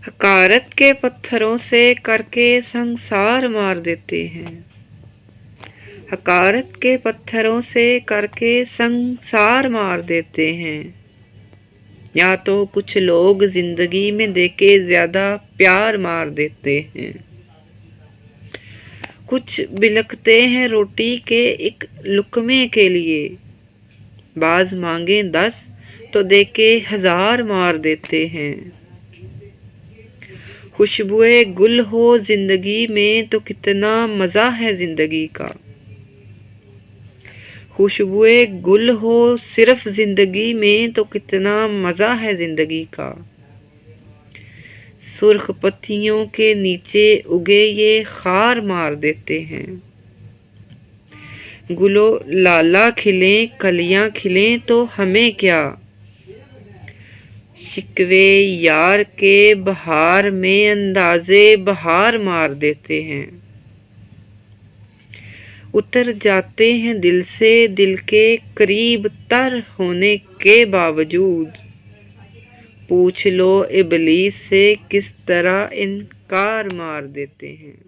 हकारत के पत्थरों से करके संसार मार देते हैं। हकारत के पत्थरों से करके संसार मार देते हैं। या तो कुछ लोग जिंदगी में देके ज्यादा प्यार मार देते हैं। कुछ बिलखते हैं रोटी के एक लुकमे के लिए, बाज मांगे 10 तो देके 1000 मार देते हैं। खुशबुए गुल हो जिंदगी में तो कितना मजा है जिंदगी का। खुशबुए गुल हो सिर्फ जिंदगी में तो कितना मजा है जिंदगी का। सुर्ख पत्तियों के नीचे उगे ये खार मार देते हैं। गुलो लाला खिलें कलियां खिलें तो हमें क्या। शिकवे यार के बहार में अंदाजे बहार मार देते हैं। उतर जाते हैं दिल से दिल के करीब तर होने के बावजूद। पूछ लो इबलीस से किस तरह इनकार मार देते हैं।